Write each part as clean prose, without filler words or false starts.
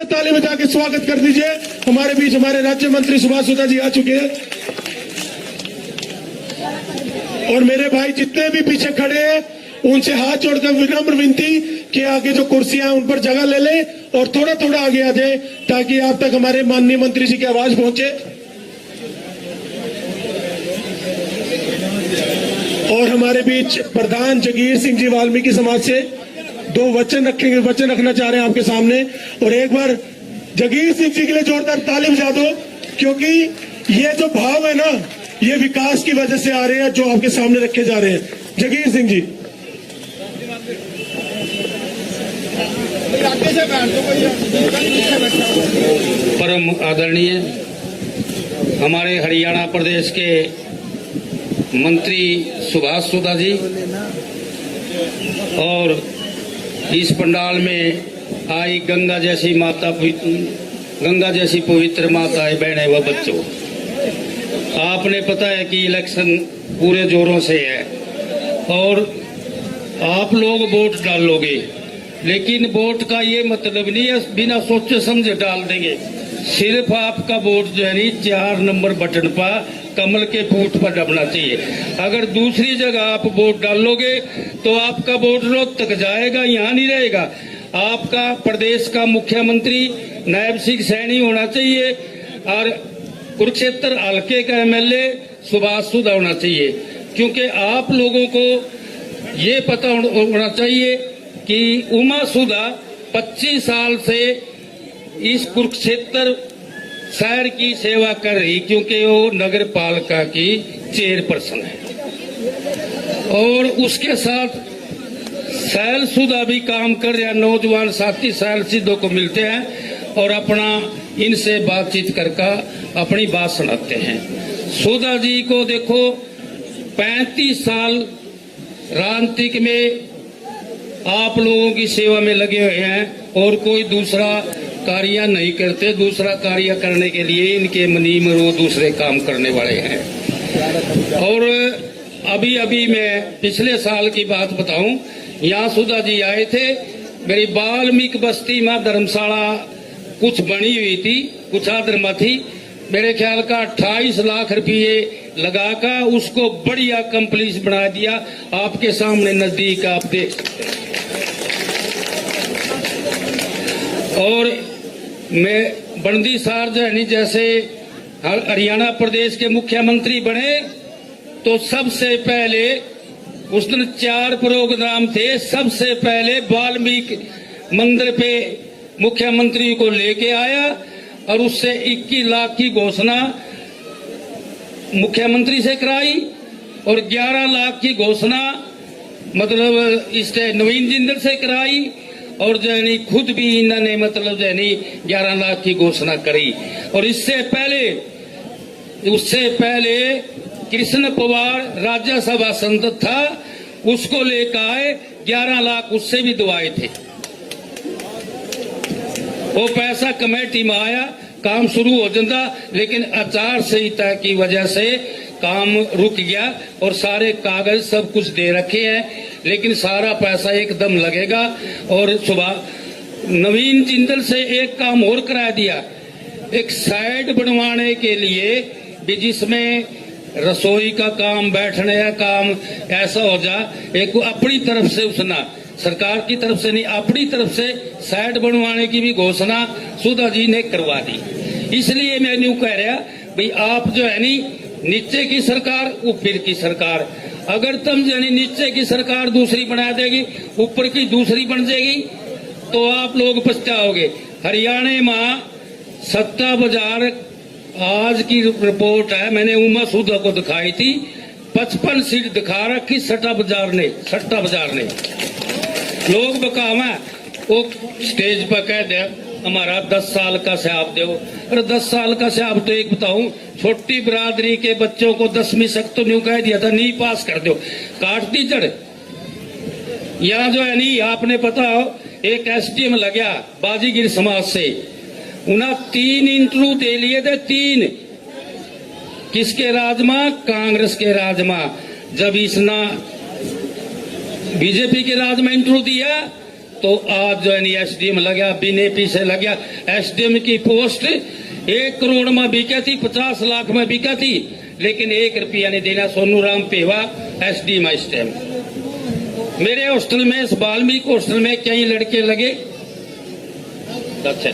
ताली बजा के स्वागत कर दीजिए। हमारे बीच हमारे राज्य मंत्री सुभाष सुधा जी आ चुके हैं और मेरे भाई जितने भी पीछे खड़े हैं उनसे हाथ जोड़कर विनम्र विनती कि आगे जो कुर्सियां हैं उन पर जगह ले लें और थोड़ा थोड़ा आगे आ जाए ताकि आप तक हमारे माननीय मंत्री जी की आवाज पहुंचे। और हमारे बीच प्रधान जगीर सिंह जी वाल्मीकि समाज से दो वचन रखना चाह रहे हैं आपके सामने। और एक बार जगीर सिंह जी के लिए जोरदार ताली बजा दो, क्योंकि ये जो भाव है ना ये विकास की वजह से आ रहे हैं जो आपके सामने रखे जा रहे हैं। जगीर सिंह जी। परम आदरणीय हमारे हरियाणा प्रदेश के मंत्री सुभाष सुधा जी और इस पंडाल में आई गंगा जैसी पवित्र माताएं, बहनें व बच्चों, आपने पता है कि इलेक्शन पूरे जोरों से है और आप लोग वोट डालोगे, लेकिन वोट का ये मतलब नहीं है बिना सोचे समझे डाल देंगे। सिर्फ आपका वोट जो है नहीं 4 नंबर बटन पर कमल के फूट पर दबना चाहिए। अगर दूसरी जगह आप वोट डालोगे तो आपका वोट रोड तक जाएगा, यहाँ नहीं रहेगा। आपका प्रदेश का मुख्यमंत्री नायब सिंह सैनी होना चाहिए और कुरुक्षेत्र हल्के का एमएलए सुभाष सुधा होना चाहिए, क्योंकि आप लोगों को ये पता होना चाहिए कि उमा सुधा 25 साल से इस कुरुक्षेत्र शहर की सेवा कर रही, क्योंकि वो नगर पालिका की चेयरपर्सन है और उसके साथ सैल सुधा भी काम कर रहा। नौजवान साथी सैल सिद्धों को मिलते हैं और अपना इनसे बातचीत करके अपनी बात सुनाते हैं। सुधा जी को देखो 35 साल राजनीतिक में आप लोगों की सेवा में लगे हुए हैं और कोई दूसरा कार्य नहीं करते। दूसरा कार्य करने के लिए इनके मनीम वो दूसरे काम करने वाले हैं। और अभी मैं पिछले साल की बात बताऊं, यहाँ सुधा जी आए थे। मेरी वाल्मीकि बस्ती में धर्मशाला कुछ बनी हुई थी, कुछ आदरमा थी। मेरे ख्याल का 28 लाख रुपये लगाकर उसको बढ़िया कंप्लीट बना दिया। आपके सामने नजदीक आप देख सकते हैं। और मैं बंदी सार जैनी जैसे हरियाणा प्रदेश के मुख्यमंत्री बने तो सबसे पहले उस दिन 4 प्रोग्राम थे। सबसे पहले वाल्मीकि मंदिर पे मुख्यमंत्री को लेके आया और उससे 21 लाख की घोषणा मुख्यमंत्री से कराई और 11 लाख की घोषणा मतलब इससे नवीन जिंदल से कराई और जैनी खुद भी इन्होंने मतलब जैनी 11 लाख की घोषणा करी। और उससे पहले कृष्ण पवार राज्यसभा सांसद था, उसको लेकर आए 11 लाख उससे भी दुआए थे। वो पैसा कमेटी में आया, काम शुरू हो जाता, लेकिन आचार संहिता की वजह से काम रुक गया और सारे कागज सब कुछ दे रखे हैं, लेकिन सारा पैसा एकदम लगेगा। और सुबह नवीन जिंदल से एक काम और करा दिया, एक साइड बनवाने के लिए भी, जिसमें रसोई का काम, बैठने का काम ऐसा हो जा। एक अपनी तरफ से उसना सरकार की तरफ से नहीं, अपनी तरफ से साइड बनवाने की भी घोषणा सुधा जी ने करवा दी। इसलिए मैं यूं कह रहा भाई, आप जो है नी नीचे की सरकार ऊपर की सरकार, अगर तुम जो है नीचे की सरकार दूसरी बना देगी, ऊपर की दूसरी बन जाएगी तो आप लोग पछताओगे। हरियाणा में सट्टा बाजार, आज की रिपोर्ट है, मैंने उमा सुधा को दिखाई थी, 55 सीट दिखा रखी सट्टा बाजार ने। लोग बकावा वो स्टेज पर कह दे हमारा 10 साल का स्याब दो। अरे 10 साल का स्याब तो एक बताऊं, छोटी बिरादरी के बच्चों को 10वीं तक तो न्यू कह दिया था, नहीं पास कर दो, काट दी जड़। यहाँ जो है नहीं, आपने पता हो एक एसडीएम लगा बाजीगिर समाज से, उन्हें 3 इंटरव्यू दे लिए थे, 3। किसके राज में? कांग्रेस के राज में। जब इसना बीजेपी के राज में इंटरव्यू दिया तो आज जो है एसडीएम लग गया, बीनेपी से लग गया। एसडीएम की पोस्ट 1 करोड़ में बिका थी, 50 लाख में बिका थी, लेकिन 1 रुपया नहीं देना। सोनू राम पेवा एसडीएम इस टाइम। मेरे हॉस्टल में, इस वाल्मीकि हॉस्टल में कई लड़के लगे। अच्छा,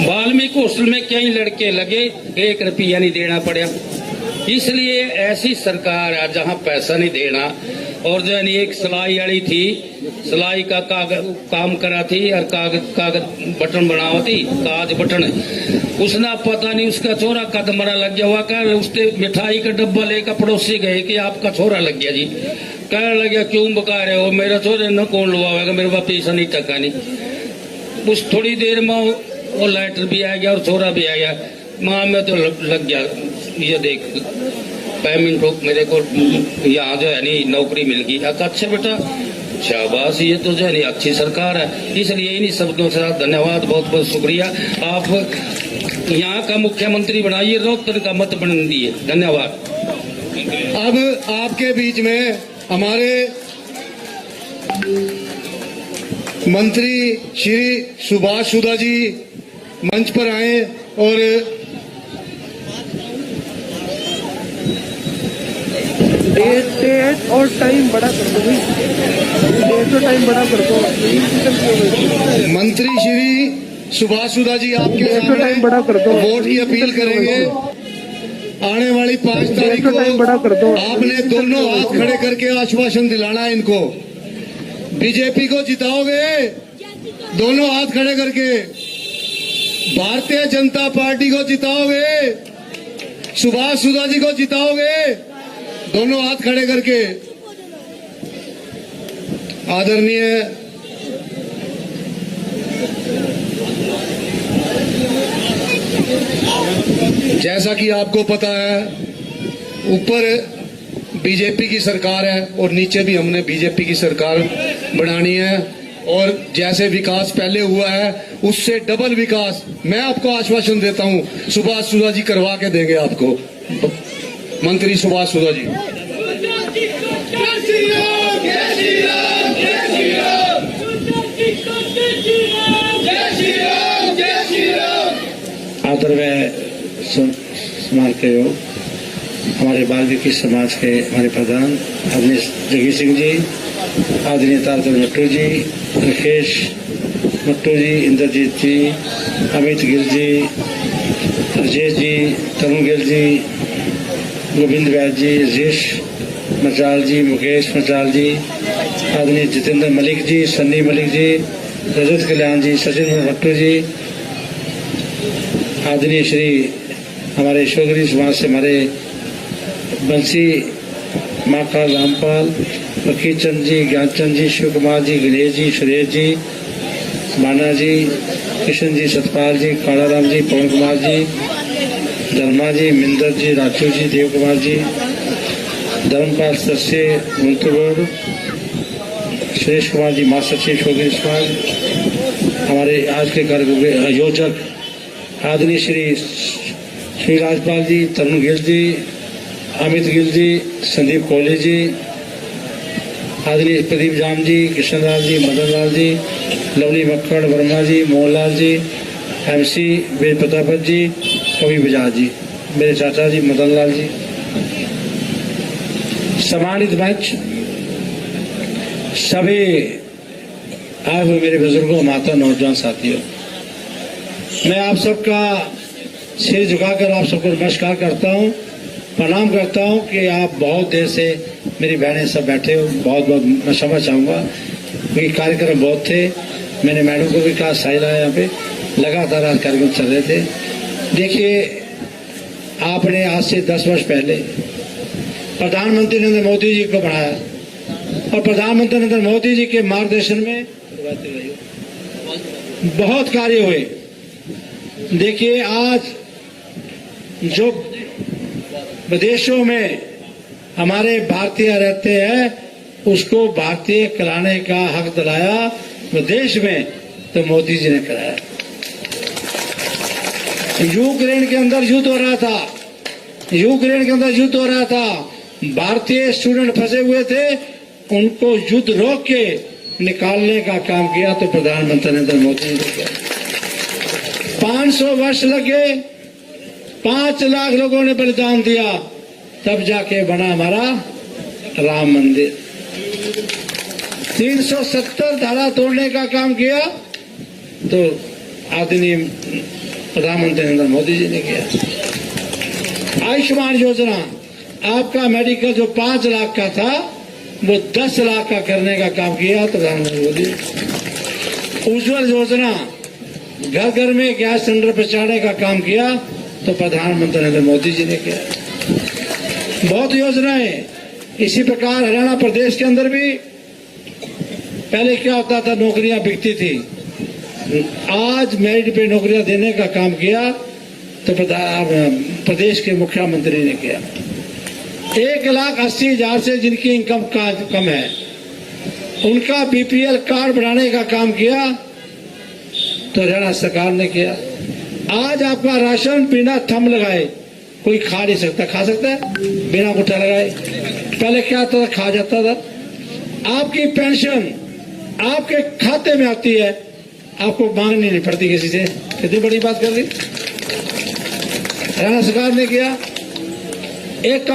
वाल्मीकि हॉस्टल में कई लड़के लगे, 1 रुपया नहीं देना पड़ा। इसलिए ऐसी सरकार है जहां पैसा नहीं देना। और जो है एक सिलाई वाली थी, सिलाई का काम करा थी और कागज बटन बनावा थी, कागज बटन। उसने पता नहीं उसका छोरा कद मरा लग गया हुआ। कह उसने मिठाई का डब्बा लेकर पड़ोसी गए कि आपका छोरा लग गया जी। कह लगे क्यों बका रहे हो, मेरा छोरे न कौन लुआवेगा, मेरे पास पैसा नहीं टका नहीं। उस थोड़ी देर में वो लेटर भी आ गया और छोरा भी आ गया। माँ में तो लग गया, ये देख पेमेंट मेरे को यहाँ जो है नहीं नौकरी मिल गई। अच्छा बेटा शाबाश, ये तो जो है नहीं अच्छी सरकार है। इसलिए इन्हीं शब्दों से धन्यवाद, बहुत बहुत शुक्रिया। आप यहाँ का मुख्यमंत्री बनाइए, रोहतक का मत बन दिए। धन्यवाद। अब आपके बीच में हमारे मंत्री श्री सुभाष सुधा जी मंच पर आए और डेट और टाइम बड़ा कर दो भाई, डेट और टाइम बड़ा कर दो। मंत्री श्री सुभाष सुधा जी आपके डेट और टाइम बड़ा कर दो। वोट की अपील करेंगे। आने वाली 5 तारीख डेट और टाइम बड़ा कर दो। को आपने दोनों हाथ खड़े करके आश्वासन दिलाना है इनको। बीजेपी को जिताओगे, दोनों हाथ खड़े करके। भारतीय जनता पार्टी को जिताओगे, सुभाष सुधा जी को जिताओगे, दोनों हाथ खड़े करके। आदरणीय जैसा कि आपको पता है, ऊपर बीजेपी की सरकार है और नीचे भी हमने बीजेपी की सरकार बनानी है। और जैसे विकास पहले हुआ है उससे डबल विकास मैं आपको आश्वासन देता हूं, सुभाष सुधा जी करवा के देंगे आपको। मंत्री सुभाष सुधा जी। आदरणीय समाज के योग, हमारे वाल्मीकि समाज के हमारे प्रधान आदरणीय जगीर सिंह जी, आदरणीय तारचंद मट्टू जी, राकेश मट्टू जी, इंद्रजीत जी, अमित गिल जी, राजेश जी, तरुण गिल जी, गोविंद वैद जी, राजेश मचाल जी, मुकेश मचाल जी, आदरणीय जितेंद्र मलिक जी, सन्नी मलिक जी, रजत कल्याण जी, सचिन मट्टू जी, आदरणीय श्री हमारे शोगरी समाज से हमारे बंसी महाकाल रामपाल, फकीर चंद जी, ज्ञानचंद जी, शिव कुमार जी, गणेश जी, सुरेश जी, माना जी, किशन जी, सतपाल जी, कालाराम जी, पवन कुमार जी, धर्मा जी, मिंदर जी, राजू जी, देव कुमार जी, धर्मपाल सदस्य मंत्री, सुरेश कुमार जी, मां सचिव शोगरी समाज, हमारे आज के कार्यक्रम के आयोजक आदरणीय श्री राजपाल जी, तरुण गिल जी, अमित गिल जी, संदीप कोहली जी, आदरणीय प्रदीप जाम जी, कृष्णलाल जी, मदन लाल जी, लवली मक्खड़ वर्मा जी, मोहनलाल जी, MC वेद प्रतापत जी, कवि बजाज जी, मेरे चाचा जी मदन लाल जी, सम्मानित मंच, सभी आए हुए मेरे बुजुर्गों, माता, नौजवान साथियों, मैं आप सबका सिर झुकाकर आप सबको नमस्कार करता हूं, प्रणाम करता हूं कि आप बहुत देर से मेरी बहनें सब बैठे हो। बहुत बहुत मैं क्षमा चाहूँगा क्योंकि कार्यक्रम बहुत थे। मैंने मैडम को भी कहा साइल आया, यहाँ पे लगातार आज कार्यक्रम चल रहे थे। देखिए, आपने आज से 10 वर्ष पहले प्रधानमंत्री नरेंद्र मोदी जी को बढ़ाया और प्रधानमंत्री नरेंद्र मोदी जी के मार्गदर्शन में बहुत कार्य हुए। देखिए, आज जो विदेशों में हमारे भारतीय रहते हैं उसको भारतीय कराने का हक दिलाया विदेश में, तो मोदी जी ने कराया। यूक्रेन के अंदर युद्ध हो रहा था, यूक्रेन के अंदर युद्ध हो रहा था, भारतीय स्टूडेंट फंसे हुए थे, उनको युद्ध रोक के निकालने का काम किया तो प्रधानमंत्री नरेंद्र मोदी जी ने किया। 500 वर्ष लगे, 5 लाख लोगों ने बलिदान दिया, तब जाके बना हमारा राम मंदिर। 370 धारा तोड़ने का काम किया तो आदरणीय प्रधानमंत्री नरेंद्र मोदी जी ने किया। आयुष्मान योजना, आपका मेडिकल जो 5 लाख का था वो 10 लाख का करने का काम किया तो प्रधानमंत्री मोदी। उज्ज्वल योजना, घर घर में गैस सिलेंडर पहुंचाने का काम किया तो प्रधानमंत्री नरेंद्र मोदी जी ने किया। बहुत योजनाएं इसी प्रकार हरियाणा प्रदेश के अंदर भी पहले क्या होता था, नौकरियां बिकती थी, आज मेरिट पे नौकरियां देने का काम किया तो प्रदेश के मुख्यमंत्री ने किया। 1,80,000 से जिनकी इनकम कम है उनका बीपीएल कार्ड बनाने का काम किया तो हरियाणा सरकार ने किया। आज आपका राशन बिना थंब लगाए कोई खा नहीं सकता, खा सकता है बिना अंगूठा लगाए। पहले क्या होता था, खा जाता था। आपकी पेंशन आपके खाते में आती है, आपको मांगनी नहीं पड़ती किसी से। कितनी बड़ी बात कर दी हरियाणा सरकार ने किया। एक